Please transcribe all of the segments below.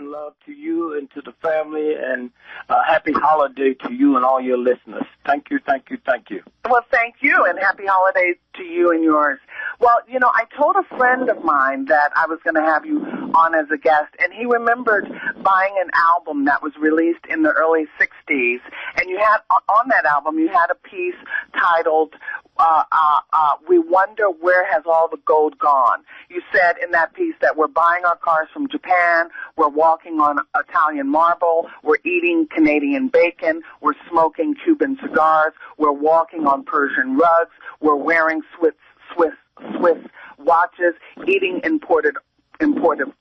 and love to you and to the family, and happy holiday to you and all your listeners. Thank you, thank you, thank you. Well, thank you, and happy holidays to you and yours. Well, you know, I told a friend of mine that I was going to have you on as a guest, and he remembered buying an album that was released in the early 60s, and you had, on that album, you had a piece titled, We Wonder Where Has All the Gold Gone. You said in that piece that we're buying our cars from Japan, we're walking on Italian marble, we're eating Canadian bacon, we're smoking Cuban cigars, we're walking on Persian rugs, we're wearing Swiss watches, eating imported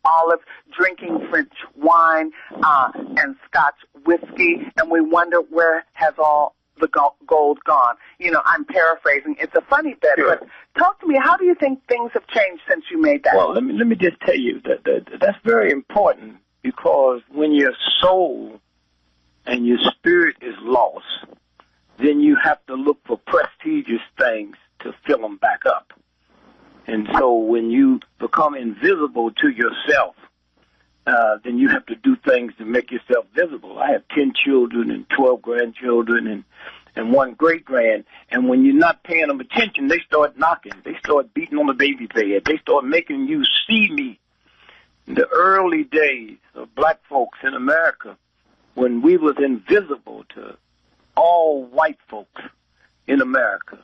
olives, drinking French wine and Scotch whiskey, and we wonder where has all the gold gone. You know, I'm paraphrasing. It's a funny bit, Sure. but talk to me. How do you think things have changed since you made that? Well, let me just tell you that's very important, because when your soul and your spirit is lost, then you have to look for prestigious things to fill them back up. And so when you become invisible to yourself, then you have to do things to make yourself visible. I have 10 children and 12 grandchildren and one great-grand, and when you're not paying them attention, they start knocking. They start beating on the baby bed. They start making you see me. In the early days of black folks in America, when we was invisible to all white folks in America,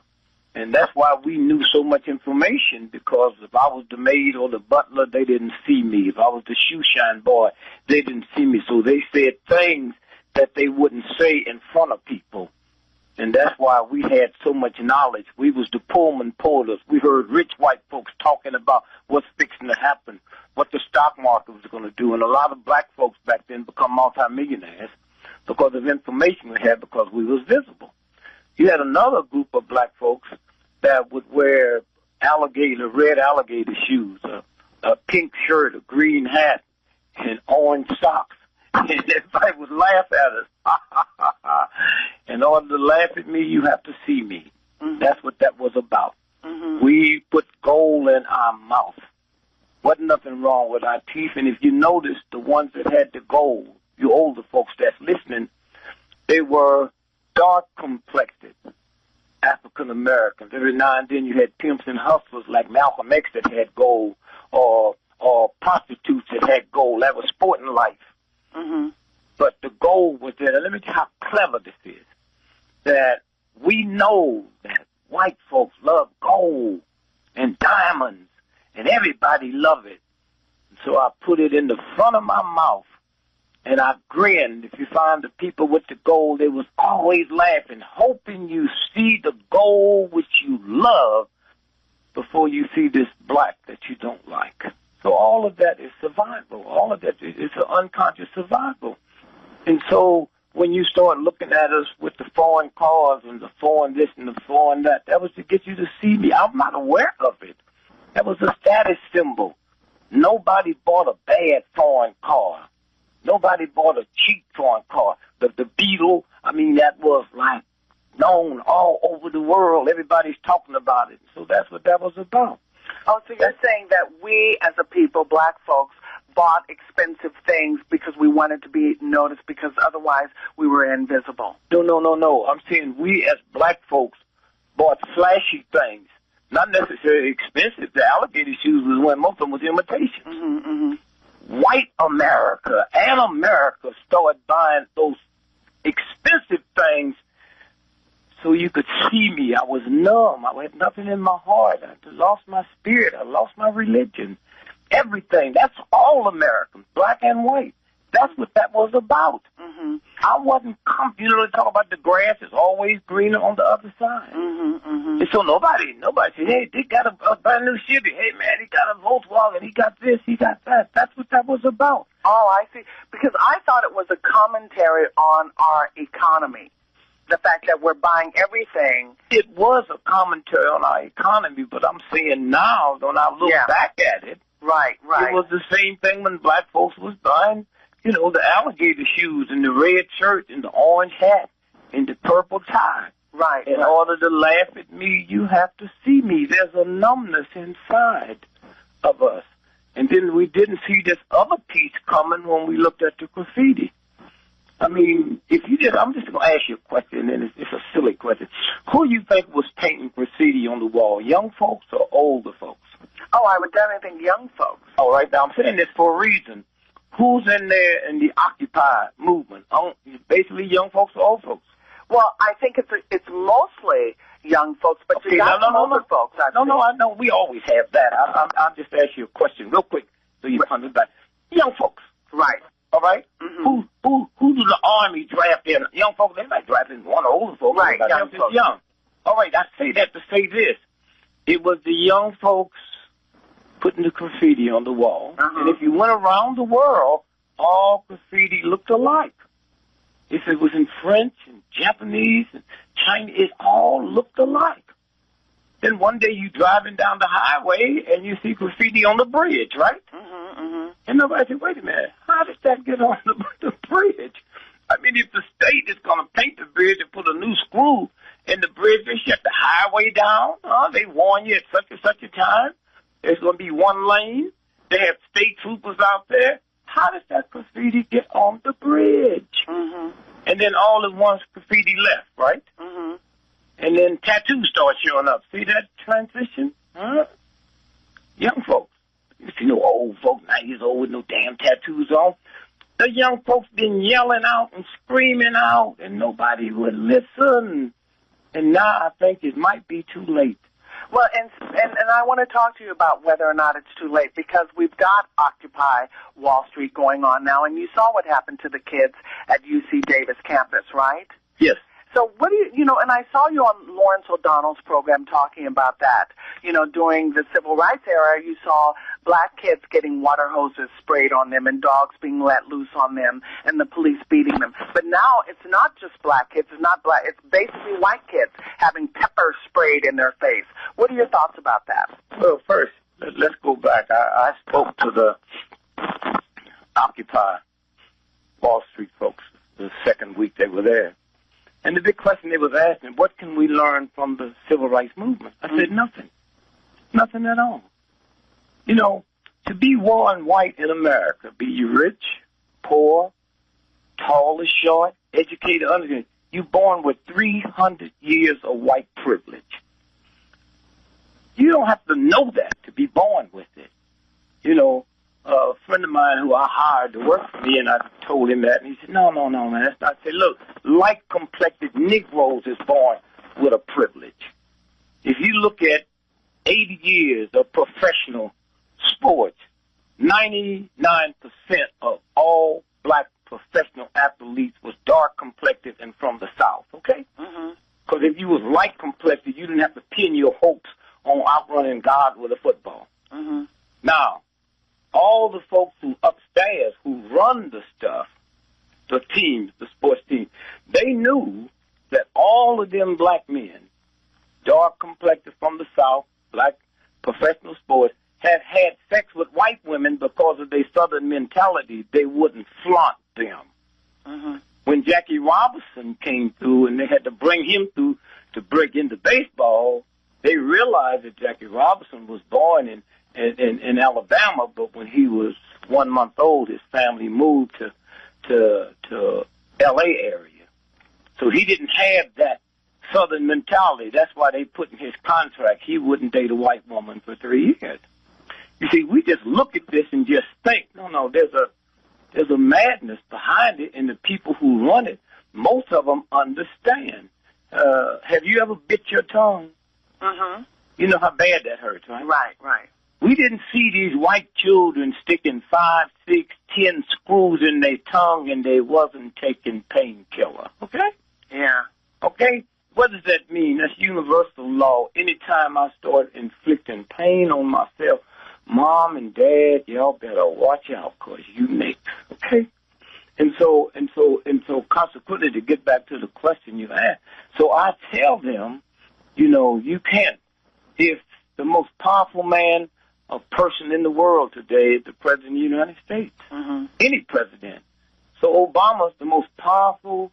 and that's why we knew so much information, because if I was the maid or the butler, they didn't see me. If I was the shoe shine boy, they didn't see me. So they said things that they wouldn't say in front of people. And that's why we had so much knowledge. We was the Pullman porters. We heard rich white folks talking about what's fixing to happen, what the stock market was going to do. And a lot of black folks back then become multimillionaires because of information we had, because we was visible. You had another group of black folks that would wear red alligator shoes, a pink shirt, a green hat, and orange socks. And everybody would laugh at us. In order to laugh at me, you have to see me. Mm-hmm. That's what that was about. Mm-hmm. We put gold in our mouth. Wasn't nothing wrong with our teeth. And if you notice, the ones that had the gold, you older folks that's listening, they were dark complected African Americans. Every now and then you had pimps and hustlers like Malcolm X that had gold, or prostitutes that had gold. That was sporting life. Mm-hmm. But the gold was there. Now, let me tell you how clever this is. That we know that white folks love gold and diamonds, and everybody love it. So I put it in the front of my mouth, and I grinned. If you find the people with the gold, they was always laughing, hoping you see the gold which you love before you see this black that you don't like. So all of that is survival. All of that is an unconscious survival. And so when you start looking at us with the foreign cars and the foreign this and the foreign that, that was to get you to see me. I'm not aware of it. That was a status symbol. Nobody bought a bad foreign car. Nobody bought a cheap foreign car. The Beetle, I mean, that was like known all over the world. Everybody's talking about it. So that's what that was about. Oh, so you're saying that we as a people, black folks, bought expensive things because we wanted to be noticed, because otherwise we were invisible. No. I'm saying we as black folks bought flashy things, not necessarily expensive. The alligator shoes was when most of them was imitations. Mm-hmm, mm-hmm. White America and America started buying those expensive things so you could see me. I was numb. I had nothing in my heart. I lost my spirit. I lost my religion. Everything. That's all Americans, black and white. That's what that was about. Mm-hmm. I wasn't you know, they talk about the grass is always greener on the other side. Mm-hmm, mm-hmm. And so nobody said, hey, they got a brand new Chevy. Hey, man, he got a Volkswagen. He got this, he got that. That's what that was about. Oh, I see. Because I thought it was a commentary on our economy. The fact that we're buying everything. It was a commentary on our economy, but I'm saying now, when I look back at it, right. It was the same thing when black folks was buying, you know, the alligator shoes and the red shirt and the orange hat and the purple tie. Right. In order to laugh at me, you have to see me. There's a numbness inside of us. And then we didn't see this other piece coming when we looked at the graffiti. I mean, I'm just going to ask you a question, and it's a silly question. Who do you think was painting graffiti on the wall, young folks or older folks? Oh, I would definitely think young folks. All right, now I'm saying this for a reason. Who's in there in the Occupy movement? Basically young folks or old folks? Well, I think it's mostly young folks, but okay, you got some older folks. I know. We always have that. I'll just ask you a question real quick so you find it back. Young folks. Right. All right? Mm-hmm. Who do the Army draft in? Young folks, they're not drafting one older folks. Right, young folks. Young. All right, I say that to say this. It was the young folks putting the graffiti on the wall. And if you went around the world, all graffiti looked alike. If it was in French and Japanese and Chinese, it all looked alike. Then one day you driving down the highway and you see graffiti on the bridge, right? And nobody said, wait a minute, how did that get on the bridge? I mean, if the state is going to paint the bridge and put a new screw in the bridge, they shut the highway down. They warn you at such and such a time. There's going to be one lane. They have state troopers out there. How does that graffiti get on the bridge? And then all at once graffiti left, right? And then tattoos start showing up. See that transition? Young folks. You see no old folk, 9 years old with no damn tattoos on. The young folks been yelling out and screaming out, and nobody would listen. And now I think it might be too late. Well, and I want to talk to you about whether or not it's too late, because we've got Occupy Wall Street going on now, and you saw what happened to the kids at UC Davis campus, right? Yes. So what do you know, and I saw you on Lawrence O'Donnell's program talking about that. You know, during the civil rights era, you saw black kids getting water hoses sprayed on them and dogs being let loose on them and the police beating them. But now it's not just black kids. It's basically white kids having pepper sprayed in their face. What are your thoughts about that? Well, first, let's go back. I spoke to the Occupy Wall Street folks the second week they were there. And the big question they was asking, what can we learn from the civil rights movement? I said, nothing. Nothing at all. You know, to be one white in America, be you rich, poor, tall or short, educated, uneducated, you're born with 300 years of white privilege. You don't have to know that to be born with it. You know, a friend of mine who I hired to work for me, and I told him that, and he said, no, man, that's not. I said, look, light-complected Negroes is born with a privilege. If you look at 80 years of professional sports, 99% of all black professional athletes was dark-complected and from the South, okay? Because if you was light-complected, you didn't have to pin your hopes on outrunning God with a football. Now, all the folks who upstairs who run the stuff, the teams, the sports team, they knew that all of them black men, dark complected from the South, black professional sports, have had sex with white women because of their Southern mentality. They wouldn't flaunt them. When Jackie Robinson came through and they had to bring him through to break into baseball, they realized that Jackie Robinson was born in Alabama, but when he was 1 month old, his family moved to L.A. area. So he didn't have that Southern mentality. That's why they put in his contract he wouldn't date a white woman for 3 years. You see, we just look at this and just think, no, there's a madness behind it, and the people who run it, most of them understand. Have you ever bit your tongue? You know how bad that hurts, right? Right. We didn't see these white children sticking 5, 6, 10 screws in their tongue and they wasn't taking painkiller, okay? Yeah. Okay? What does that mean? That's universal law. Anytime I start inflicting pain on myself, Mom and Dad, y'all better watch out because you next, okay? And so consequently, to get back to the question you asked, so I tell them, you know, you can't, if the most powerful man, a person in the world today is the President of the United States. Any president. So Obama's the most powerful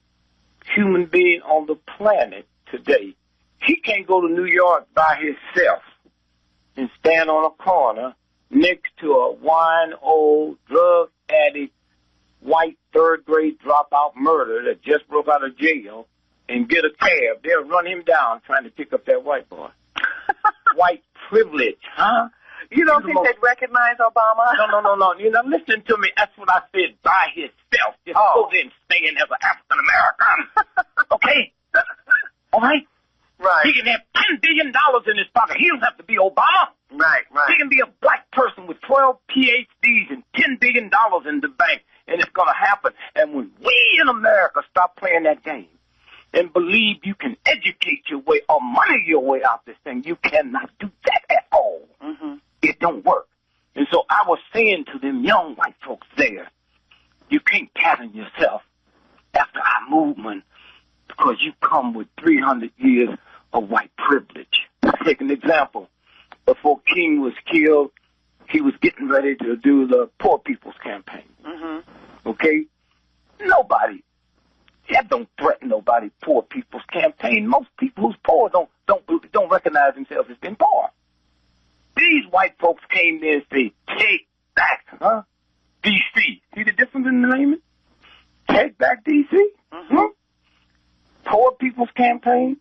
human being on the planet today. He can't go to New York by himself and stand on a corner next to a wine old drug addict, white third-grade dropout murderer that just broke out of jail and get a cab. They'll run him down trying to pick up that white boy. White privilege, huh? You don't think they'd recognize Obama? No. You know, listen to me. That's what I said by himself. Just go there and stay in as an African-American. Okay? All right? Right. He can have $10 billion in his pocket. He don't have to be Obama. Right. He can be a black person with 12 PhDs and $10 billion in the bank, and it's going to happen. And when we in America stop playing that game and believe you can educate your way or money your way out this thing, you cannot do that at all. Mm-hmm. It don't work. And so I was saying to them young white folks there, you can't pattern yourself after our movement because you come with 300 years of white privilege. Let's take an example. Before King was killed, he was getting ready to do the Poor People's Campaign. Mm-hmm. Okay? Nobody. That don't threaten nobody. Poor People's Campaign. Most people who's poor don't recognize themselves as being poor. These white folks came there and say, take back, D.C. See the difference in the name? Take back D.C.? Mm-hmm. Poor People's Campaign?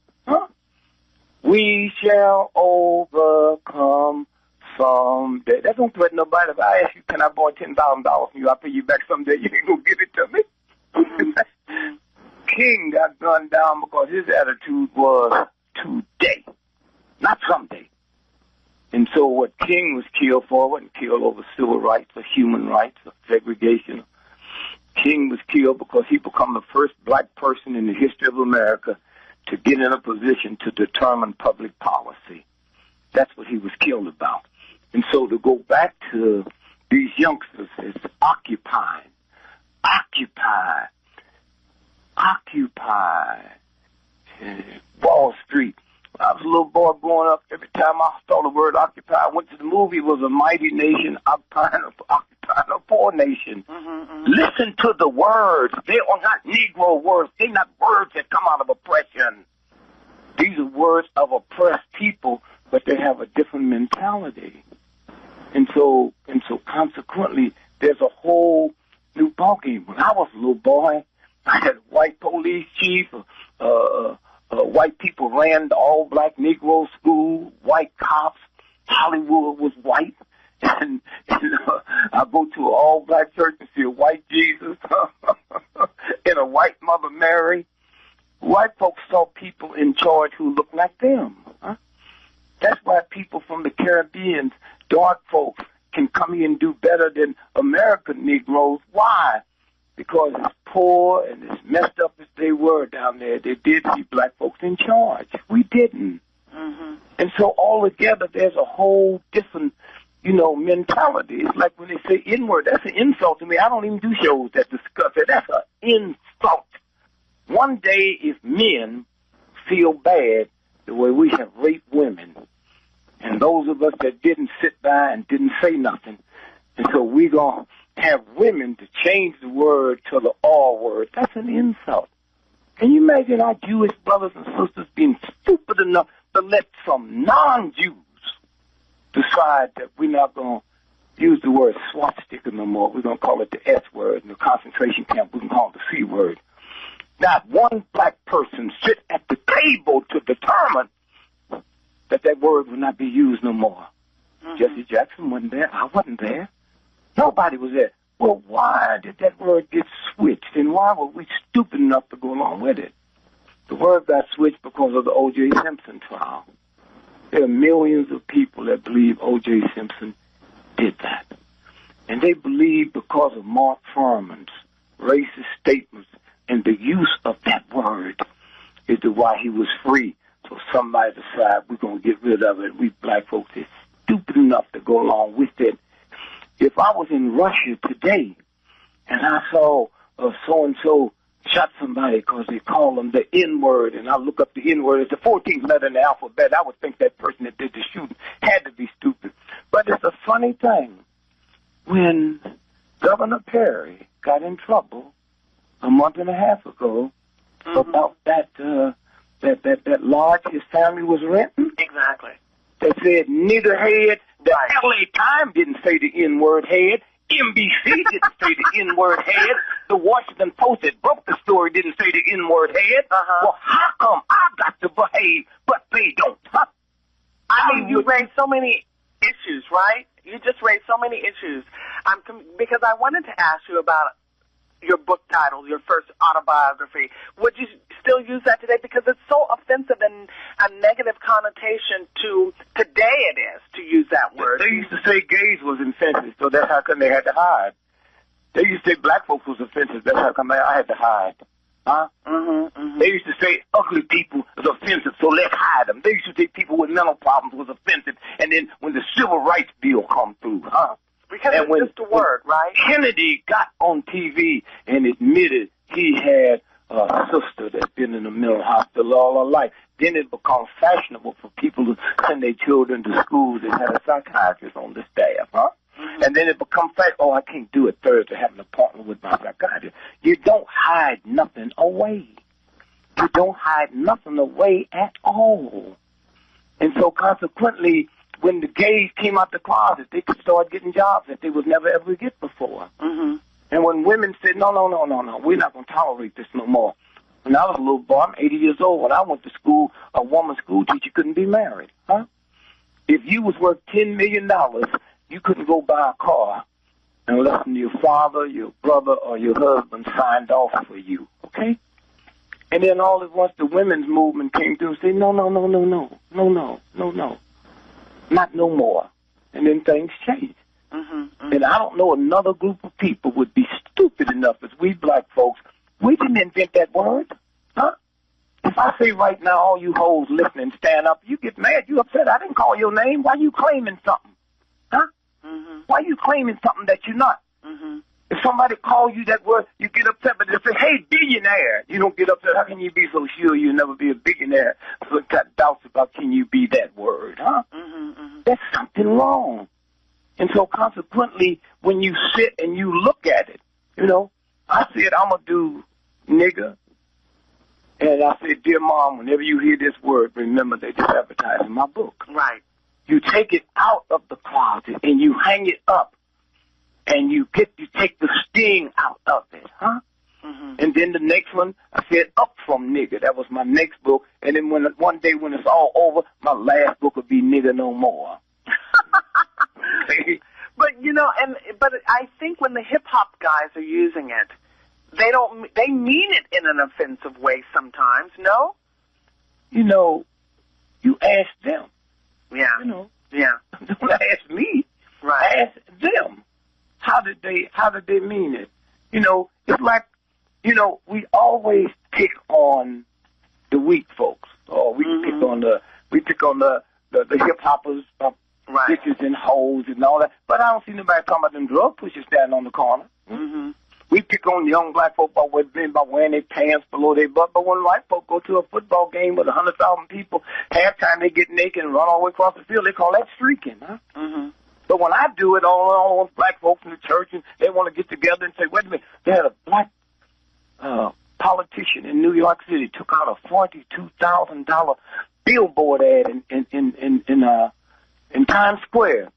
We shall overcome someday. That don't threaten nobody. If I ask you, can I borrow $10,000 from you, I'll pay you back someday. You ain't going to give it to me. Mm-hmm. King got gunned down because his attitude was today, not someday. And so what King was killed for wasn't killed over civil rights or human rights or segregation. King was killed because he became the first black person in the history of America to get in a position to determine public policy. That's what he was killed about. And so to go back to these youngsters, it's occupy, Wall Street. When I was a little boy growing up, every time I saw the word occupy, I went to the movie. It was a mighty nation occupying a poor nation. Mm-hmm. Listen to the words. They are not Negro words. They're not words that come out of oppression. These are words of oppressed people, but they have a different mentality. And so consequently, there's a whole new ballgame. When I was a little boy, I had a white police chief, white people ran the all-black Negro school, white cops. Hollywood was white. And I go to an all-black church and see a white Jesus and a white Mother Mary. White folks saw people in charge who looked like them. That's why people from the Caribbean, dark folks, can come here and do better than American Negroes. Why? Because as poor and as messed up as they were down there, they did see black folks in charge. We didn't. Mm-hmm. And so altogether, there's a whole different, mentality. It's like when they say N-word, that's an insult to me. I don't even do shows that discuss it. That's an insult. One day, if men feel bad the way we have raped women, and those of us that didn't sit by and didn't say nothing, and so we're going to have women to change the word to the R word, that's an insult. Can you imagine our Jewish brothers and sisters being stupid enough to let some non-Jews decide that we're not going to use the word swastika no more. We're going to call it the S word. In the concentration camp, we can call it the C word. Not one black person sit at the table to determine that word will not be used no more. Mm-hmm. Jesse Jackson wasn't there. I wasn't there. Nobody was there. Well, why did that word get switched, and why were we stupid enough to go along with it? The word got switched because of the O.J. Simpson trial. There are millions of people that believe O.J. Simpson did that. And they believe because of Mark Furman's racist statements and the use of that word is the why he was free. So somebody decided we're going to get rid of it. We black folks are stupid enough to go along with it. If I was in Russia today and I saw so-and-so shot somebody because they call them the N-word, and I look up the N-word as the 14th letter in the alphabet, I would think that person that did the shooting had to be stupid. But it's a funny thing. When Governor Perry got in trouble a month and a half ago about that lodge his family was renting. Exactly. that said nigger head. The LA Times didn't say the N-word head. NBC didn't say the N-word head. The Washington Post that broke the story didn't say the N-word head. Well, how come I got to behave, but they don't? Huh? I mean, you raised so many issues, right? You just raised so many issues. Because I wanted to ask you about your book title, your first autobiography. Would you still use that today? Because it's so offensive and a negative connotation to today it is to use that word. They used to say gays was offensive, so that's how come they had to hide. They used to say black folks was offensive, that's how come I had to hide. Huh? They used to say ugly people was offensive, so let's hide them. They used to say people with mental problems was offensive, and then when the Civil Rights Bill come through, huh? Because it's just a word, right? Kennedy got on TV and admitted he had a sister that's been in a mental hospital all her life. Then it becomes fashionable for people to send their children to schools and have a psychiatrist on the staff, huh? And then it becomes oh, I can't do it Thursday, have an appointment with my psychiatrist. You don't hide nothing away. You don't hide nothing away at all. And so consequently, when the gays came out the closet, they could start getting jobs that they would never ever get before. And when women said, no, we're not going to tolerate this no more. When I was a little boy, I'm 80 years old. When I went to school, a woman school teacher couldn't be married, huh? If you was worth $10 million, you couldn't go buy a car unless your father, your brother, or your husband signed off for you, okay? And then all at once the women's movement came through and said, no, not no more. And then things changed. And I don't know another group of people would be stupid enough as we black folks. We didn't invent that word, huh? If I say right now, all you hoes listening, stand up, you get mad, you upset. I didn't call your name. Why you claiming something, huh? Why you claiming something that you're not? If somebody calls you that word, you get upset. But if they say, hey, billionaire, you don't get upset. How can you be so sure you'll never be a billionaire? So it got doubts about can you be that word, huh? That's something wrong. And so consequently, when you sit and you look at it, you know, I said, I'm going to do nigger. And I said, dear Mom, whenever you hear this word, remember they just advertising my book. Right. You take it out of the closet and you hang it up. And you take the sting out of it, huh? And then the next one, I said, Up From Nigger. That was my next book. And then one day when it's all over, my last book will be Nigger No More. But you know, but I think when the hip hop guys are using it, they mean it in an offensive way sometimes. No. You know, you ask them. Yeah. You know. Yeah. Don't ask me. Right. Ask them. How did they mean it? You know, it's like, you know, we always pick on the weak folks, or we pick on the hip hoppers, right, bitches and hoes and all that. But I don't see nobody talking about them drug pushers standing on the corner. We pick on young black folk by wearing their pants below their butt. But when white folk go to a football game with 100,000 people, halftime they get naked and run all the way across the field. They call that streaking, huh? But when I do it, all black folks in the church, and they want to get together and say, wait a minute, they had a black politician in New York City took out a $42,000 billboard ad in Times Square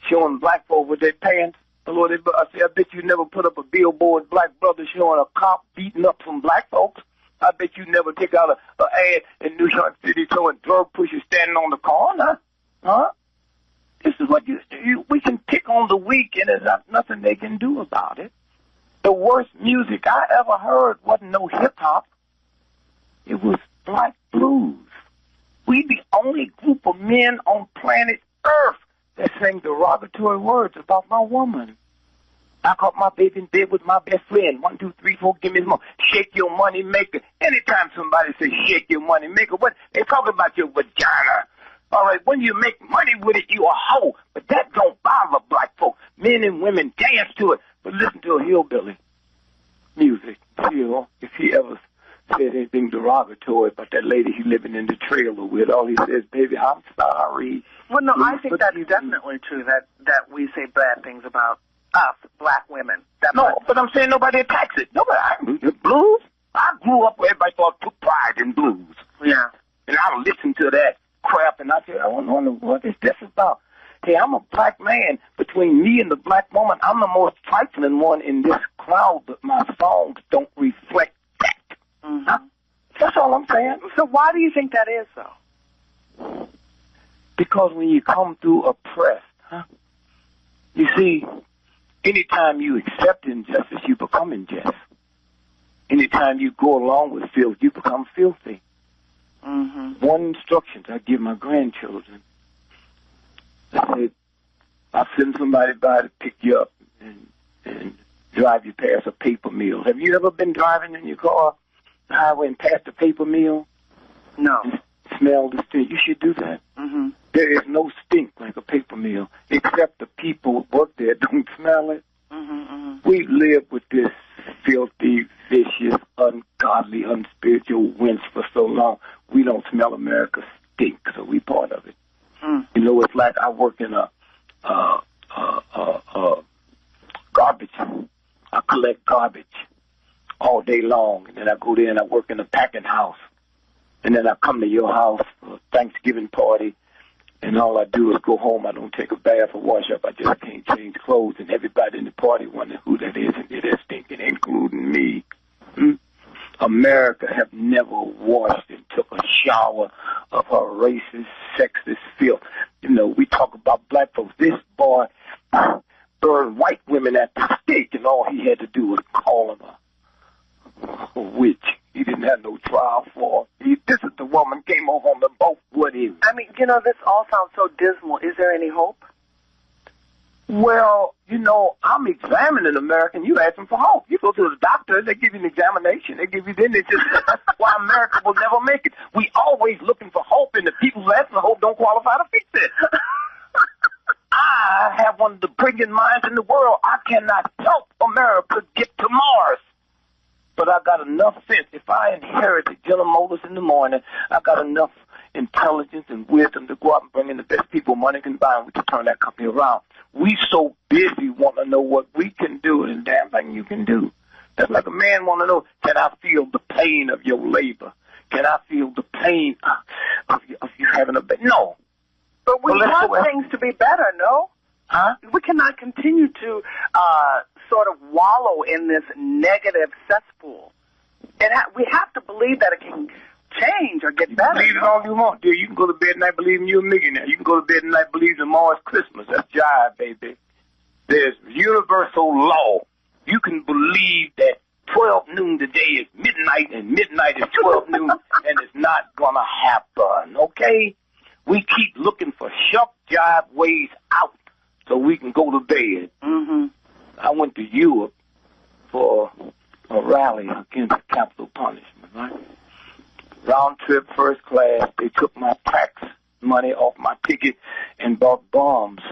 showing black folk with their pants below their butt. I said, I bet you never put up a billboard, black brother showing a cop beating up some black folks. I bet you never take out an ad in New York City showing drug pushers standing on the corner, huh? This is what we can pick on the weak, and there's nothing they can do about it. The worst music I ever heard wasn't no hip-hop. It was black blues. We the only group of men on planet Earth that sing derogatory words about my woman. I caught my baby in bed with my best friend. 1, 2, 3, 4, give me some more. Shake your money maker. Anytime somebody says shake your money maker, what they talking about your vagina. All right, when you make money with it, you a hoe. But that don't bother black folk. Men and women dance to it. But listen to a hillbilly music. You know, if he ever said anything derogatory about that lady he living in the trailer with, all he says, baby, I'm sorry. Well, no, I think that's definitely true, that we say bad things about us, black women. But I'm saying nobody attacks it. Blues? I grew up where everybody took pride in blues. Yeah. And I listened to that crap, and I said, I wonder what is this about. Hey, I'm a black man. Between me and the black woman, I'm the most trifling one in this crowd, but my songs don't reflect that. Mm-hmm. Huh? That's all I'm saying. So why do you think that is, though? Because when you come through oppressed, you see, anytime you accept injustice, you become unjust. Anytime you go along with filth, you become filthy. Mm-hmm. One instruction I give my grandchildren, I said, I'll send somebody by to pick you up and drive you past a paper mill. Have you ever been driving in your car, the highway, and past a paper mill? No. And smell the stink? You should do that. Mm-hmm. There is no stink like a paper mill, except the people who work there don't smell it. Mm-hmm, mm-hmm. We live with this filthy, vicious, ungodly, unspiritual winch for so long. We don't smell America's stink, so we part of it. Mm. You know, it's like I work in a garbage. I collect garbage all day long, and then I go there and I work in a packing house, and then I come to your house for a Thanksgiving party, and all I do is go home. I don't take a bath or wash up. I just can't change clothes, and everybody in the party wondering who that is, and they're stinking, including me. America have never washed and took a shower of her racist, sexist filth. You know, we talk about black folks. This boy burned white women at the stake, and all he had to do was call them a witch. He didn't have no trial for her. This is the woman came over on the boat with him. I mean, you know, this all sounds so dismal. Is there any hope? Well, you know, I'm examining America, and you ask them for hope. You go to the doctor, they give you an examination. They give you, then they just, that's why America will never make it. We always looking for hope, and the people who ask for hope don't qualify to fix it. I have one of the brilliant minds in the world. I cannot help America get to Mars. But I got enough sense. If I inherited General Motors in the morning, I got enough intelligence and wisdom to go out and bring in the best people money can buy, and we can turn that company around. We so busy want to know what we can do, and damn thing you can do. That's like a man want to know, can I feel the pain of your labor? Can I feel the pain of you having a baby? No. But we want things to be better, no? Huh? We cannot continue to sort of wallow in this negative cesspool. We have to believe that it can change or get better. Believe it all you want, dear. You can go to bed tonight believing you're a millionaire. You can go to bed tonight believing tomorrow's Christmas. That's jive, baby. There's universal law. You can believe that 12 noon today is midnight, and midnight is 12 noon, and it's not going to happen, okay? We keep looking for shuck jive ways out so we can go to bed. Mm-hmm. I went to Europe for a rally against capital punishment, right? Round trip, first class. They took my tax money off my ticket and bought bombs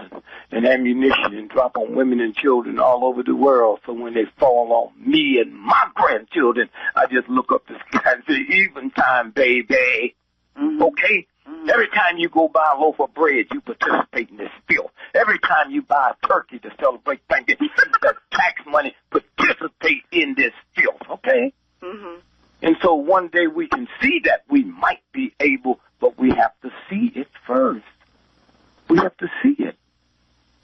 and ammunition and dropped on women and children all over the world. So when they fall on me and my grandchildren, I just look up the sky and say, even time, baby. Mm-hmm. Okay? Mm-hmm. Every time you go buy a loaf of bread, you participate in this filth. Every time you buy a turkey to celebrate Thanksgiving, that tax money, participate in this filth. Okay? Mm-hmm. And so one day we can see that we might be able, but we have to see it first. We have to see it.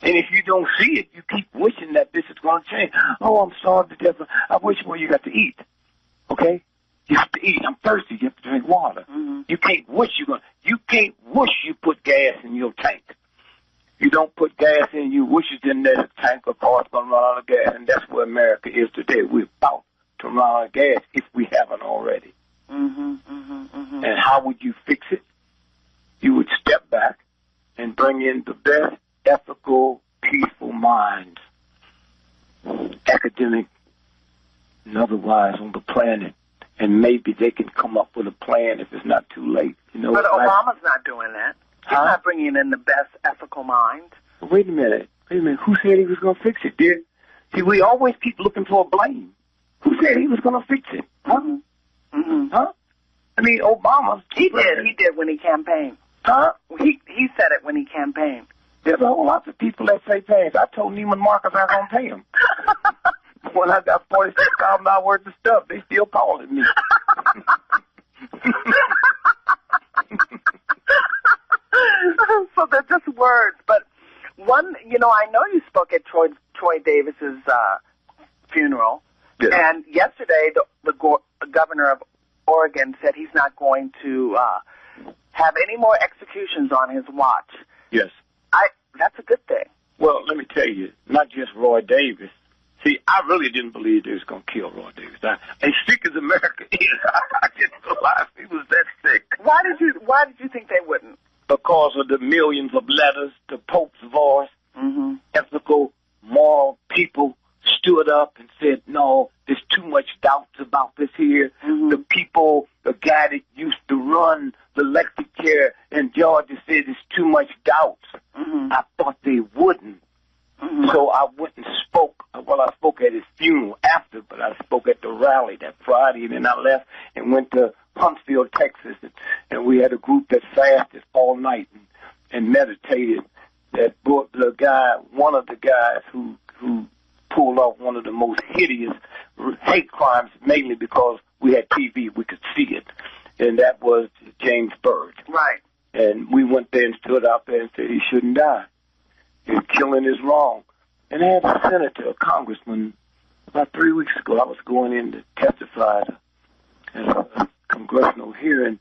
And if you don't see it, you keep wishing that this is going to change. Oh, I'm sorry to death. I wish more you got to eat. Okay? You have to eat. I'm thirsty. You have to drink water. Mm-hmm. You can't wish you can't wish you put gas in your tank. You don't put gas in, you wish it's in there, the tank, of course, going to run out of gas. And that's where America is today. We're about to run out of gas if we haven't already. Mm-hmm, mm-hmm, mm-hmm. And how would you fix it? You would step back and bring in the best ethical, peaceful minds, academic and otherwise on the planet. And maybe they can come up with a plan if it's not too late. You know, but Obama's not doing that. He's not bringing in the best ethical mind. Wait a minute. Who said he was going to fix it, dear? See, we always keep looking for a blame. Who said he was going to fix it? Huh? Mm-hmm. Huh? I mean, Obama. He did when he campaigned. Huh? He said it when he campaigned. There's a whole lot of people that say things. I told Neiman Marcus I was going to pay him. When I got $46,000 worth of stuff, they still calling me. So they're just words. But one, I know you spoke at Troy Davis's funeral. Yeah. And yesterday, the governor of Oregon said he's not going to have any more executions on his watch. Yes. That's a good thing. Well, let me tell you, not just Roy Davis. See, I really didn't believe they was going to kill Roy Davis. As sick as America is, I didn't realize he was that sick. Why did you think they wouldn't? Because of the millions of letters, the Pope's voice, ethical, moral people stood up and said, no, there's too much doubts about this here. The people, the guy that used to run the electric chair in Georgia said there's too much doubts. I thought they wouldn't. So I went and spoke. Well, I spoke at his funeral after, but I spoke at the rally that Friday, and then I left and went to Huntsville, Texas, and we had a group that fasted all night and meditated. That brought one of the guys who pulled off one of the most hideous hate crimes, mainly because we had TV, we could see it, and that was James Byrd. Right. And we went there and stood out there and said he shouldn't die. Killing is wrong. And I had a senator, a congressman, about 3 weeks ago. I was going in to testify at a congressional hearing,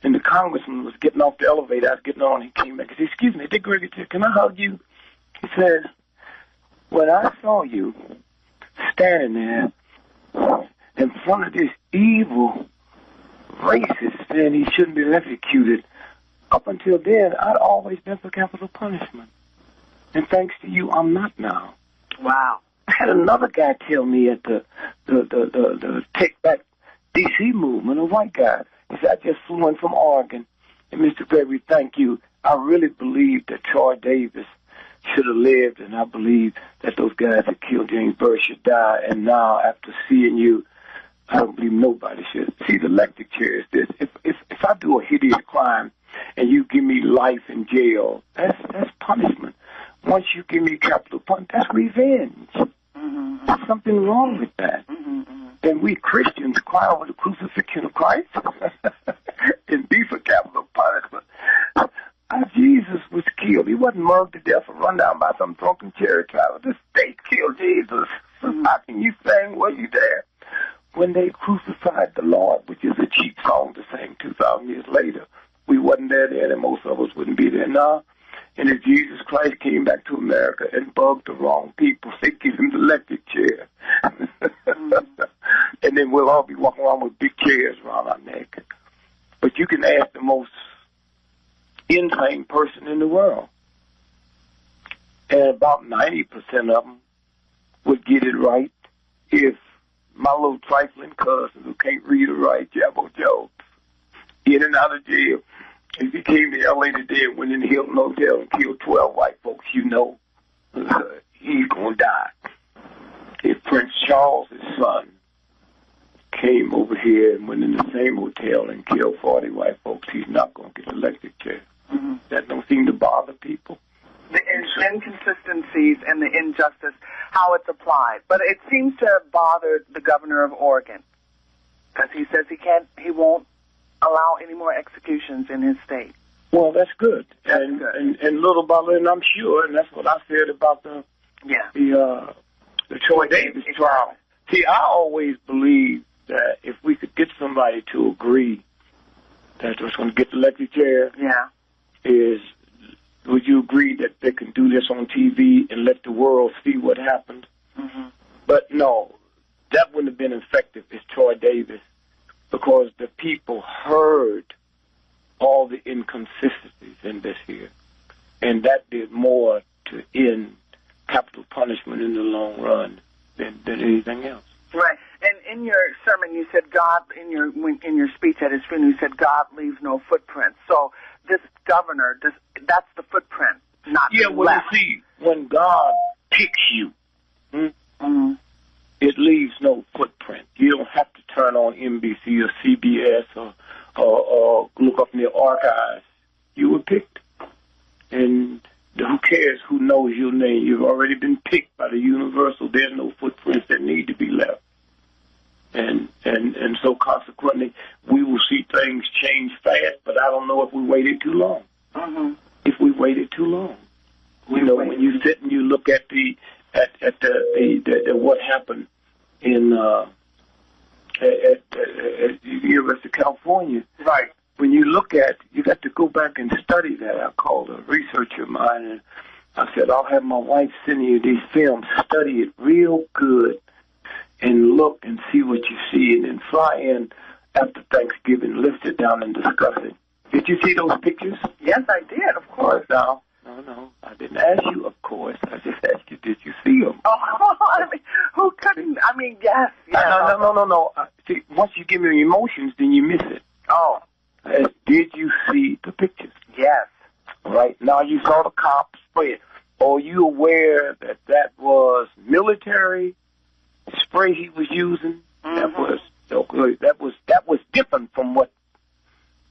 and the congressman was getting off the elevator. I was getting on, and he came back and said, excuse me, Dick Gregory, can I hug you? He said, when I saw you standing there in front of this evil racist saying he shouldn't be executed, up until then, I'd always been for capital punishment. And thanks to you, I'm not now. Wow. I had another guy tell me at the Take Back D.C. movement, a white guy. He said, I just flew in from Oregon. And Mr. Gregory, thank you. I really believe that Troy Davis should have lived, and I believe that those guys that killed James Byrd should die. And now, after seeing you, I don't believe nobody should. See, the electric chair is this. If I do a hideous crime and you give me life in jail, that's punishment. Once you give me capital punishment, that's revenge. There's something wrong with that. And we Christians cry over the crucifixion of Christ and be for capital punishment. Jesus was killed. He wasn't mugged to death or run down by some drunken chariot driver. The state killed Jesus. How can you sing, were you there? When they crucified the Lord, which is a cheap song to sing 2,000 years later, we wasn't there then, and most of us wouldn't be there now. And if Jesus Christ came back to America and bugged the wrong people, they give him the electric chair. And then we'll all be walking around with big chairs around our neck. But you can ask the most insane person in the world, and about 90% of them would get it right if my little trifling cousin who can't read or write, Jabbo Jones, in and out of jail, if he came to L.A. today and went in the Hilton Hotel and killed 12 white folks, he's going to die. If Prince Charles' son came over here and went in the same hotel and killed 40 white folks, he's not going to get electric chair. That don't seem to bother people. The inconsistencies and the injustice, how it's applied. But it seems to have bothered the governor of Oregon, because he says he won't allow any more executions in his state. Well, that's good. That's and, good. And little by little, I'm sure, and that's what I said about the Troy Davis trial. See, I always believe that if we could get somebody to agree that was going to get the electric chair, would you agree that they can do this on TV and let the world see what happened? But no, that wouldn't have been effective as Troy Davis, because the people heard all the inconsistencies in this here, and that did more to end capital punishment in the long run than anything else. Right. And in your sermon, you said God, in your speech at his funeral, you said God leaves no footprints. So this governor, that's the footprint, not well, left. You see, when God picks you, it leaves no footprint. You don't have to turn on NBC or CBS or look up in the archives. You were picked. And who cares who knows your name? You've already been picked by the universal. There's no footprints that need to be left. And so consequently, we will see things change fast, but I don't know if we waited too long. If we happened in at the University of California. Right. When you look at, you got to go back and study that. I called a researcher of mine, and I said, I'll have my wife send you these films, study it real good, and look and see what you see, and then fly in after Thanksgiving, lift it down and discuss it. Did you see those pictures? Yes, I did, of course. No, I didn't ask you, of course. I just asked you, did you see them? Oh, I mean, who couldn't? I mean, yes. No. See, once you give me emotions, then you miss it. Oh. Did you see the pictures? Yes. Right. Now you saw the cops spray it. Are you aware that that was military spray he was using? Mm-hmm. That was different from what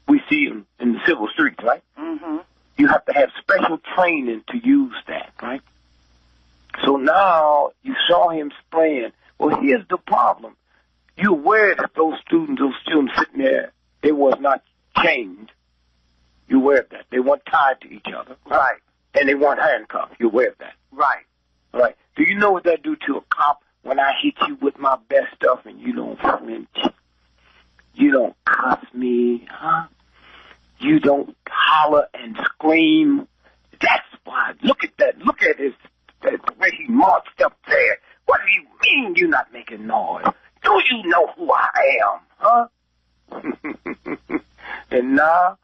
we see in the civil streets, right? Mm-hmm. You have to have special training to use that, right? So now you saw him spraying. Well, here's the problem. You're aware that those students sitting there, they was not chained. You're aware of that. They weren't tied to each other. Right. And they weren't handcuffed. You're aware of that. Right. Right. Do you know what that do to a cop when I hit you with my best stuff and you don't flinch? You don't cuss me, huh? You don't holler and scream. That's why. Look at that. Look at his, the way he marched up there. What do you mean you're not making noise? Do you know who I am, huh? And now,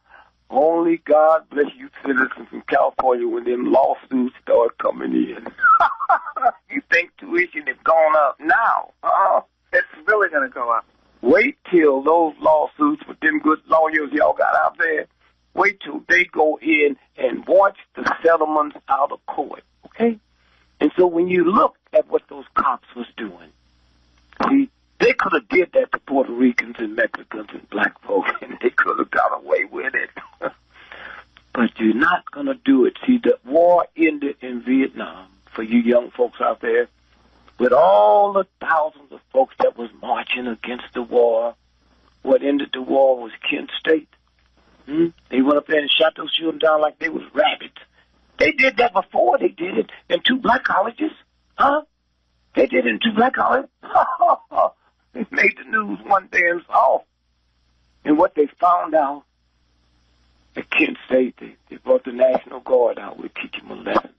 only God bless you citizens from California when them lawsuits start coming in. You think tuition has gone up now, huh? It's really going to go up. Wait till those lawsuits with them good lawyers y'all got out there, wait till they go in and watch the settlements out of court, okay? And so when you look at what those cops was doing, see, they could have did that to Puerto Ricans and Mexicans and black folks, and they could have got away with it. But you're not going to do it. See, the war ended in Vietnam, for you young folks out there, with all the thousands of folks that was marching against the war. What ended the war was Kent State. They went up there and shot those children down like they was rabbits. They did that before. They did it in 2 black colleges. Huh? They did it in 2 black colleges. It made the news one day and saw. And what they found out at Kent State, they brought the National Guard out to teach them a lesson.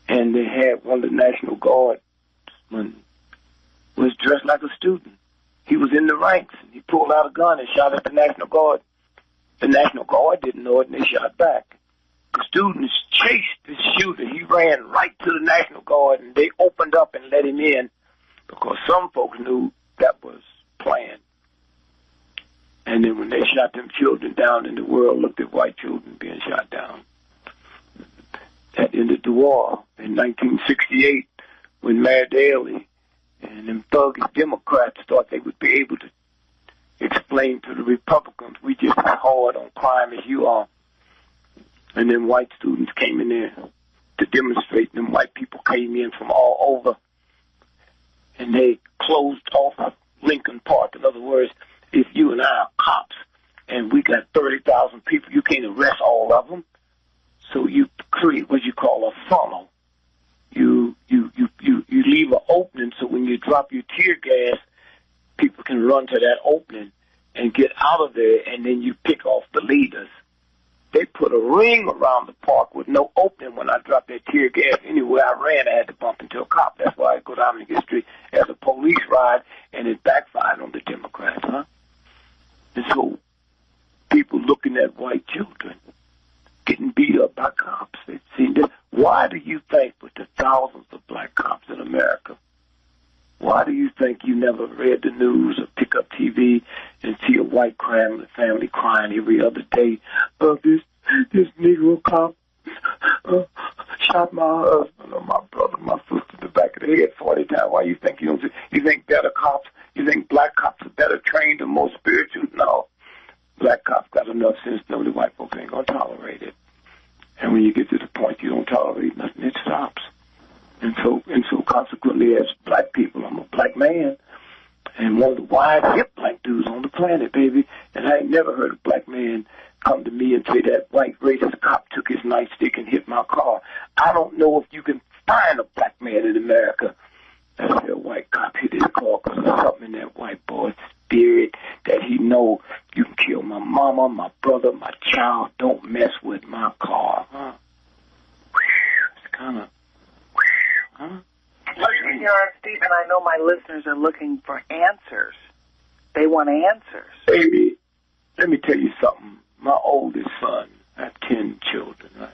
And they had one of the National Guardsmen was dressed like a student. He was in the ranks. He pulled out a gun and shot at the National Guard. The National Guard didn't know it, and they shot back. The students chased the shooter. He ran right to the National Guard, and they opened up and let him in because some folks knew that was planned. And then when they shot them children down, and the world looked at white children being shot down, that ended the war. In 1968, when Mayor Daley and them thuggish Democrats thought they would be able to explain to the Republicans, we just as hard on crime as you are. And then white students came in there to demonstrate, and them white people came in from all over, and they closed off Lincoln Park. In other words, if you and I are cops, and we got 30,000 people, you can't arrest all of them. So you create what you call a funnel. You leave an opening so when you drop your tear gas, people can run to that opening and get out of there, and then you pick off the leaders. They put a ring around the park with no opening when I dropped that tear gas. Anywhere I ran, I had to bump into a cop. That's why I go down in history as a police ride, and it backfired on the Democrats, huh? And so people looking at white children getting beat up by cops. They see this. Why do you think with the thousands of black cops in America, why do you think you never read the news or pick up TV and see a white family crying every other day? This Negro cop shot my husband or my brother, my sister in the back of the head 40 times. Why you think you don't see? You think better cops? You think black cops are better trained and more spiritual? No. Black cops got enough sense to know the white folks ain't going to tolerate it. And when you get to the point you don't tolerate nothing, it stops. And so consequently, as black people, I'm a black man, and one of the wide hip black dudes on the planet, baby. And I ain't never heard a black man come to me and say that white racist cop took his nightstick and hit my car. I don't know if you can find a black man in America mama, my brother, my child, don't mess with my car. Huh? It's kind of, huh? You know, Stephen, I know my listeners are looking for answers. They want answers. Baby, let me tell you something. My oldest son, I have 10 children, right?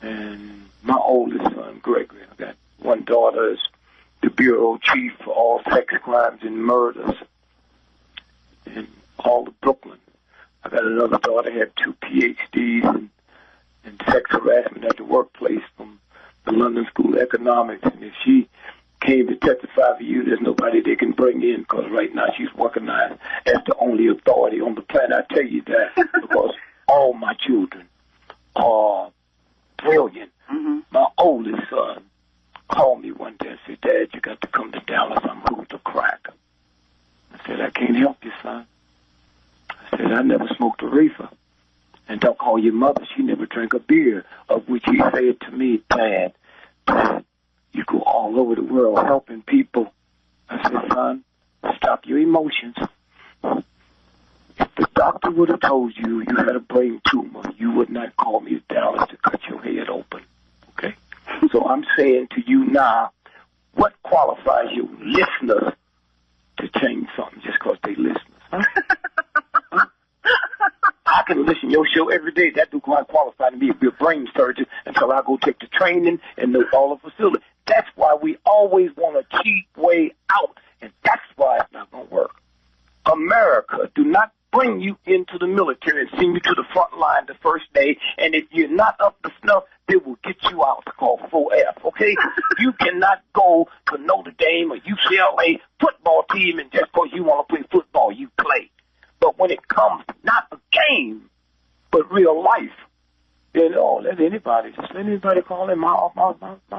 And my oldest son, Gregory, I got one daughter is the bureau chief for all sex crimes and murders in all of Brooklyn. I got another daughter, had 2 PhDs in sex harassment at the workplace from the London School of Economics. And if she came to testify for you, there's nobody they can bring in, because right now she's recognized as the only authority on the planet. I tell you that because all my children are brilliant. Mm-hmm. My oldest son called me one day and said, Dad, you got to come to Dallas. I'm hooked to crack. I said, I can't help you, son. I said, I never smoked a reefer. And don't call your mother. She never drank a beer, of which he said to me, Dad, you go all over the world helping people. I said, son, stop your emotions. If the doctor would have told you you had a brain tumor, you would not call me to Dallas to cut your head open. Okay? So I'm saying to you now, what qualifies your listeners to change something just because they listeners? Huh? I can listen to your show every day. That do quite qualify to me to be a brain surgeon until I go take the training and know all the facility. That's why we always want a cheap way out, and that's why it's not going to work. America do not bring you into the military and send you to the front line the first day, and if you're not up to snuff, they will get you out. It's called 4F, okay? You cannot go to Notre Dame or UCLA football team and just because you want to play football, you play. But when it comes not a game, but real life, then let anybody call in my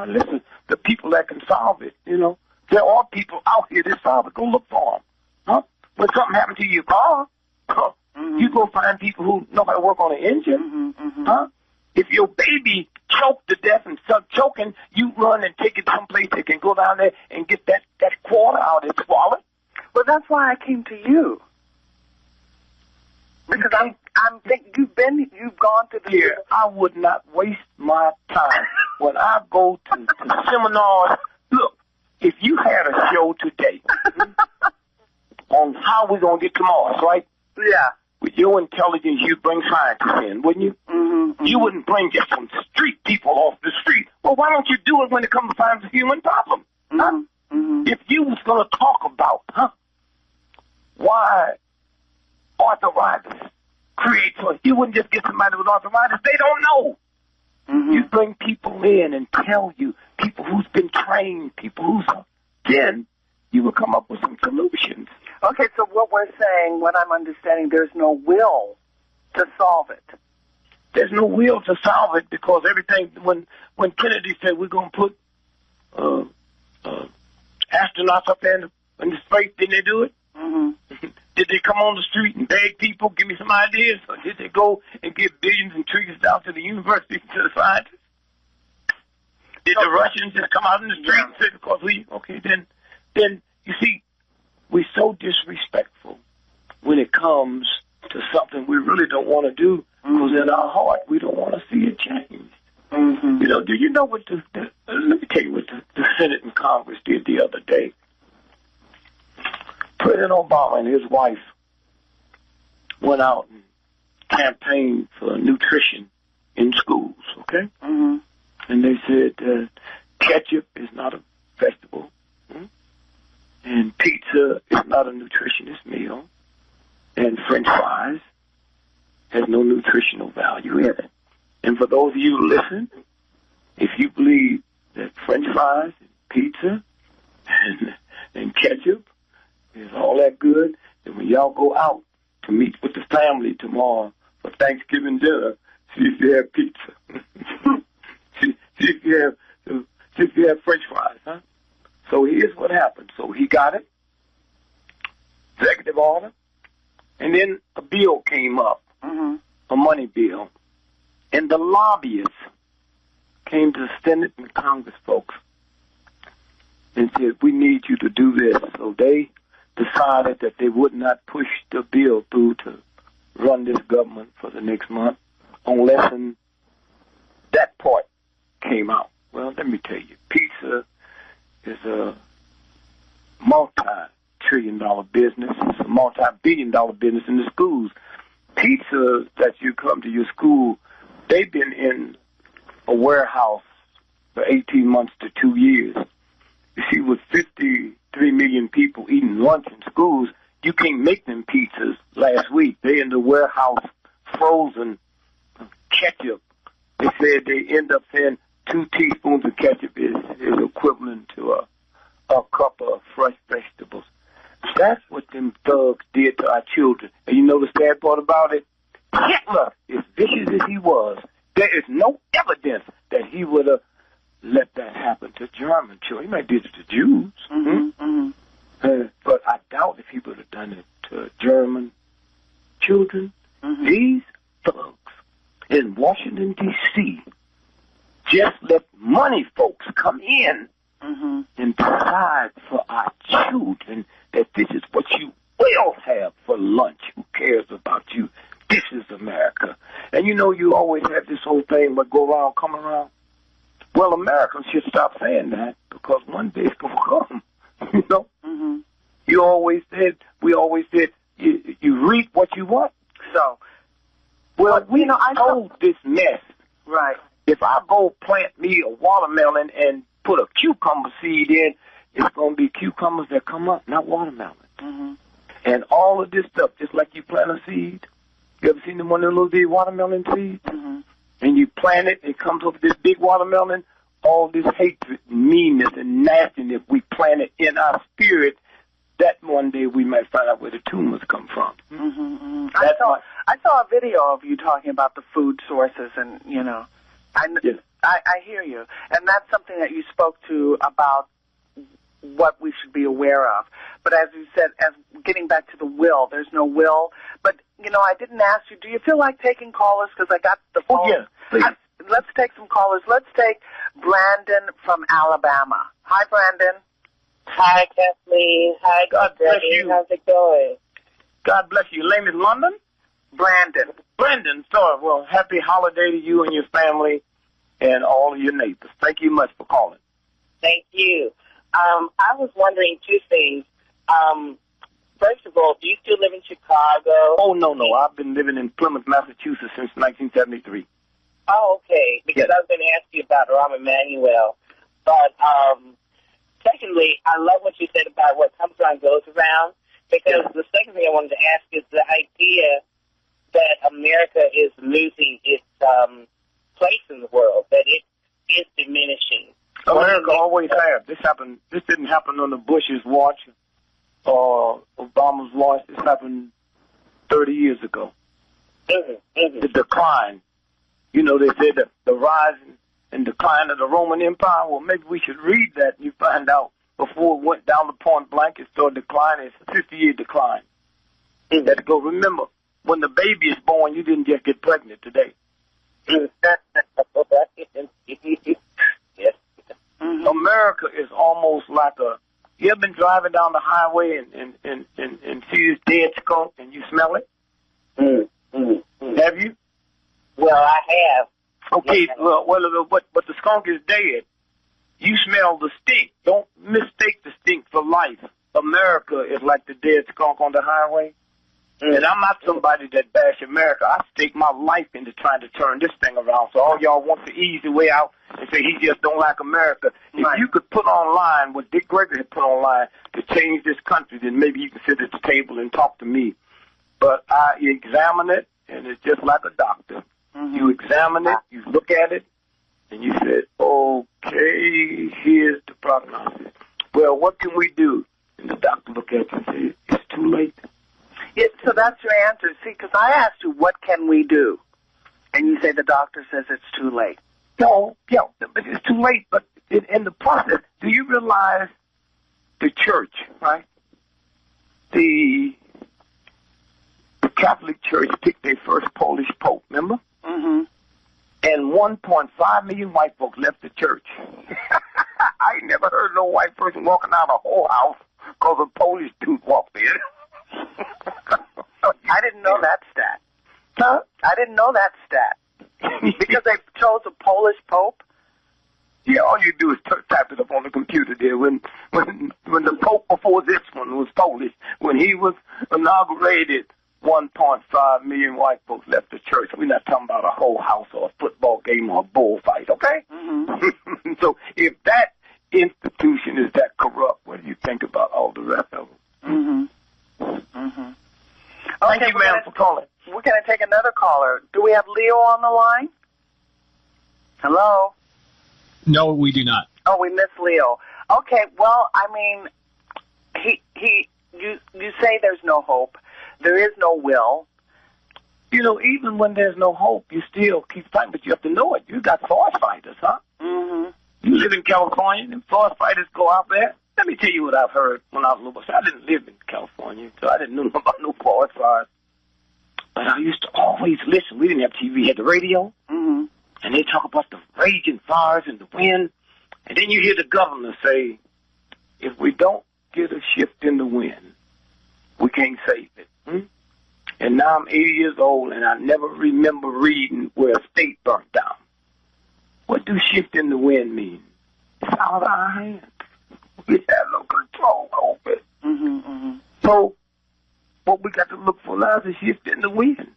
listen. The people that can solve it, there are people out here that solve it. Go look for them, huh? When something happened to your car, mm-hmm. you go find people who know how to work on an engine, mm-hmm, mm-hmm. huh? If your baby choked to death and start choking, you run and take it someplace that can go down there and get that quarter out of its wallet. Well, that's why I came to you. Because I'm thinking you've gone to the... Here, I would not waste my time when I go to seminars. Look, if you had a show today on how we're going to get to Mars, right? Yeah. With your intelligence, you'd bring scientists in, wouldn't you? Mm-hmm, mm-hmm. You wouldn't bring just some street people off the street. Well, why don't you do it when it comes to find the human problem? Mm-hmm, huh? Mm-hmm. If you was going to talk about, why arthritis creates one, you wouldn't just get somebody with arthritis. They don't know. Mm-hmm. You bring people in and tell you, people who's been trained, people who's then you will come up with some solutions. Okay, so what we're saying, what I'm understanding, there's no will to solve it. There's no will to solve it because everything, when Kennedy said we're going to put astronauts up there in the space, didn't they do it? Mm-hmm. Did they come on the street and beg people, give me some ideas? Or did they go and give billions and trillions down to the university, to the scientists? Did the Russians just come out in the street and say, because then, you see, we're so disrespectful when it comes to something we really don't want to do, because in our heart, we don't want to see it changed. Mm-hmm. Do you know what let me tell you what the Senate and Congress did the other day. President Obama and his wife went out and campaigned for nutrition in schools, okay? Mm-hmm. And they said ketchup is not a vegetable, and pizza is not a nutritionist meal, and French fries has no nutritional value in it. And for those of you who listen, if you believe that French fries and pizza and ketchup is all that good, then when y'all go out to meet with the family tomorrow for Thanksgiving dinner, see if you have pizza. see if you have French fries, huh? So here's what happened. So he got it, executive order, and then a bill came up, a money bill, and the lobbyists came to the Senate and Congress folks and said, we need you to do this. So they decided that they would not push the bill through to run this government for the next month unless that part came out. Well, let me tell you, pizza is a multi-trillion-dollar business. It's a multi-billion-dollar business in the schools. Pizza that you come to your school, they've been in a warehouse for 18 months to 2 years. You see, with 53 million people eating lunch in schools, you can't make them pizzas last week. They're in the warehouse, frozen ketchup. They said they end up saying 2 teaspoons of ketchup is equivalent to a cup of fresh vegetables. That's what them thugs did to our children. And you know the sad part about it? Hitler, as vicious as he was, there is no evidence that he would have let that happen to German children. He might have did it to Jews. But I doubt if he would have done it to German children. These thugs in Washington, D.C. just let money folks come in and decide for our children that this is what you will have for lunch. Who cares about you? This is America. And you know, you always have this whole thing, what go around, come around. Well, Americans should stop saying that because one day it's going to come, you know? We always said, you reap what you want. So, well, I told this mess. Right. If I go plant me a watermelon and put a cucumber seed in, it's going to be cucumbers that come up, not watermelons. And all of this stuff, just like you plant a seed. You ever seen one of the little bitty watermelon seeds? And you plant it, it comes up this big watermelon. All this hatred, meanness, and nastiness we planted in our spirit, that one day we might find out where the tumors come from. I saw a video of you talking about the food sources, and, you know, I hear you. And that's something that you spoke to about what we should be aware of. But as you said, as getting back to the will, there's no will. But, you know, I didn't ask you, do you feel like taking callers? Because I got the phone. Oh, yeah, please. Let's take some callers. Let's take Brandon from Alabama. Hi, Brandon. Hi, Kathleen. Hi, God bless Gregory. you. How's it going? God bless you. Your name is London? Brandon. Brandon, sorry. Well, happy holiday to you and your family and all of your neighbors. Thank you much for calling. Thank you. I was wondering 2 things. First of all, do you still live in Chicago? Oh, no. I've been living in Plymouth, Massachusetts since 1973. Oh, okay. Because I was going to ask you about Rahm Emanuel. But secondly, I love what you said about what comes around goes around. Because the second thing I wanted to ask is the idea that America is losing its place in the world, that it is diminishing. America always has. This didn't happen on the Bush's watch or Obama's watch. This happened 30 years ago. The decline. You know, they said the rise and decline of the Roman Empire. Well, maybe we should read that and you find out before it went down to point blank, it started declining. It's a 50-year decline. Let's go. Remember, when the baby is born, you didn't just get pregnant today. America is almost like you ever been driving down the highway and see this dead skunk and you smell it? Have you? Well, I have. Okay, but the skunk is dead. You smell the stink. Don't mistake the stink for life. America is like the dead skunk on the highway. And I'm not somebody that bash America. I stake my life into trying to turn this thing around. So all y'all want the easy way out and say he just don't like America. If you could put online what Dick Gregory had put online to change this country, then maybe you can sit at the table and talk to me. But I examine it, and it's just like a doctor. You examine it, you look at it, and you say, okay, here's the prognosis. Well, what can we do? And the doctor look at you and say, it's too late. So that's your answer. See, because I asked you, what can we do? And you say the doctor says it's too late. No, but it's too late. But in the process, do you realize the church, right? The Catholic Church picked their first Polish Pope, remember? And 1.5 million white folks left the church. I ain't never heard no white person walking out of a whole house because a Polish dude walked in. I didn't know that stat. Huh? I didn't know that stat. Because they chose a Polish pope? Yeah, all you do is type it up on the computer there. When the Pope before this one was Polish, when he was inaugurated, 1.5 million white folks left the church. We're not talking about a whole house or a football game or a bullfight, okay? Mm-hmm. So if that institution is that corrupt, what do you think about all the rest of them? Mm-hmm. Mm-hmm. Thank you, ma'am, for calling. We're going to take another caller. Do we have Leo on the line? Hello? No, we do not. Oh, we miss Leo. Okay, well, I mean, you say there's no hope. There is no will. You know, even when there's no hope, you still keep fighting, but you have to know it. You got forest fighters, huh? Mm-hmm. You live in California, and forest fighters go out there. Let me tell you what I've heard when I was little. I didn't live in California, so I didn't know about no forest fires. But I used to always listen. We didn't have TV. We had the radio. Mm-hmm. And they talk about the raging fires and the wind. And then you hear the governor say, if we don't get a shift in the wind, we can't save it. And now I'm 80 years old, and I never remember reading where a state burnt down. What do shift in the wind mean? It's out of our hands. We have no control over it. Mm-hmm, mm-hmm. So what we got to look for now is a shift in the wind.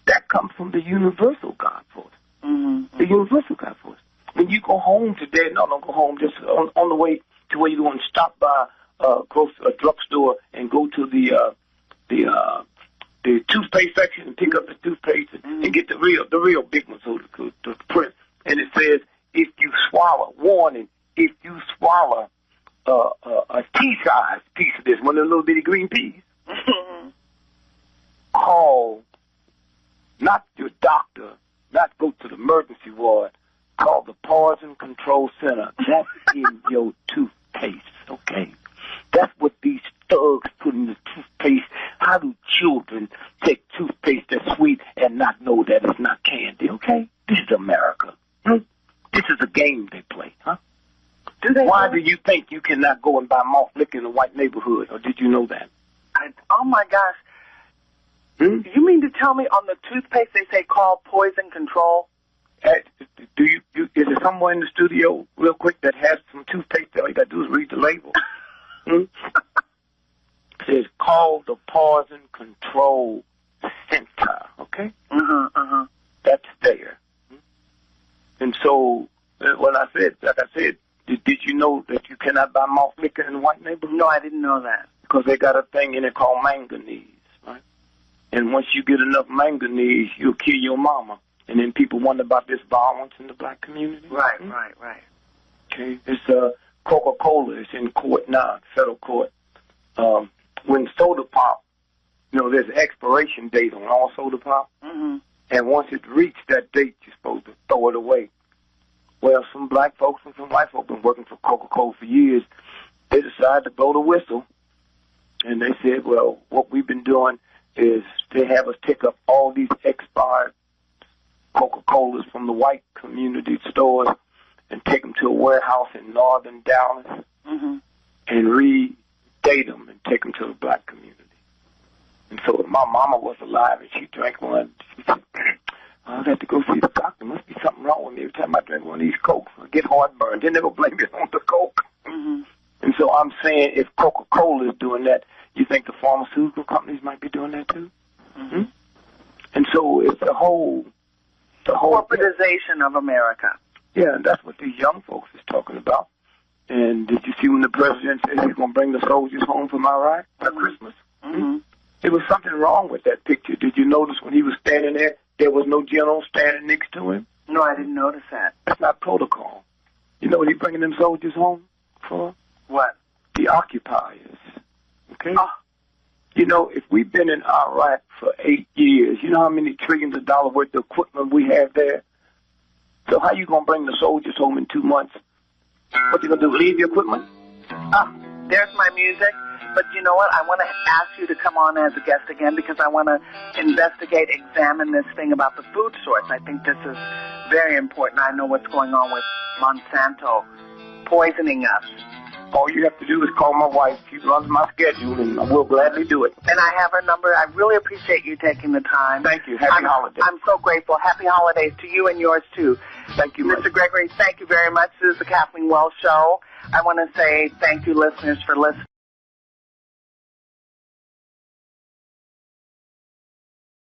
That comes from the universal God force. Mm-hmm. The universal God force. When you go home today, no, don't go home, just on the way to where you're going to stop by a drugstore and go to the toothpaste section and pick up the toothpaste and get the real big one, so the print. And it says, if you swallow, warning, if you swallow a tea-sized piece of this, one of the little bitty green peas, call not your doctor, not go to the emergency ward, call the Poison Control Center. That's in your toothpaste, okay? That's what these thugs put in the toothpaste. How do children take toothpaste that's sweet and not know that it's not candy, okay? This is America. This is a game they play, huh? Why do you think you cannot go and buy malt liquor in a white neighborhood, or did you know that? Oh, my gosh. You mean to tell me on the toothpaste they say call Poison Control? Is there someone in the studio, real quick, that has some toothpaste? All you got to do is read the label. It says call the Poison Control Center, okay? That's there. And so, when I said, did you know that you cannot buy malt liquor in a white neighborhood? No, I didn't know that. Because they got a thing in it called manganese, right? And once you get enough manganese, you'll kill your mama. And then people wonder about this violence in the black community. Right. Okay, it's Coca-Cola is in court now, federal court. When soda pop, there's an expiration date on all soda pop. Mm-hmm. And once it reached that date, you're supposed to throw it away. Well, some black folks and some white folks been working for Coca-Cola for years. They decided to blow the whistle. And they said, well, what we've been doing is they have us pick up all these expired Coca-Colas from the white community stores and take them to a warehouse in northern Dallas and redate them and take them to the black community. And so if my mama was alive and she drank one, she said, I'd have to go see the doctor. There must be something wrong with me every time I drink one of these Cokes. I get heartburn. Then they'll blame it on the Coke. And so I'm saying if Coca-Cola is doing that, you think the pharmaceutical companies might be doing that too? And so it's the whole corporatization of America. Yeah, and that's what these young folks is talking about. And did you see when the president said he's going to bring the soldiers home from Iraq at Christmas? There was something wrong with that picture. Did you notice when he was standing there was no general standing next to him? No, I didn't notice that. That's not protocol. You know what he's bringing them soldiers home for? What? The occupiers. Okay? Oh. If we've been in Iraq for 8 years, you know how many trillions of dollars worth of equipment we have there? So how you going to bring the soldiers home in 2 months? What you going to do, leave your equipment? There's my music. But you know what? I want to ask you to come on as a guest again because I want to examine this thing about the food source. I think this is very important. I know what's going on with Monsanto poisoning us. all you have to do is call my wife. She runs my schedule, and I will gladly do it. And I have her number. I really appreciate you taking the time. Thank you. Happy holidays. I'm so grateful. Happy holidays to you and yours, too. Thank you, Mr. Gregory, thank you very much. This is the Kathleen Wells Show. I want to say thank you, listeners, for listening.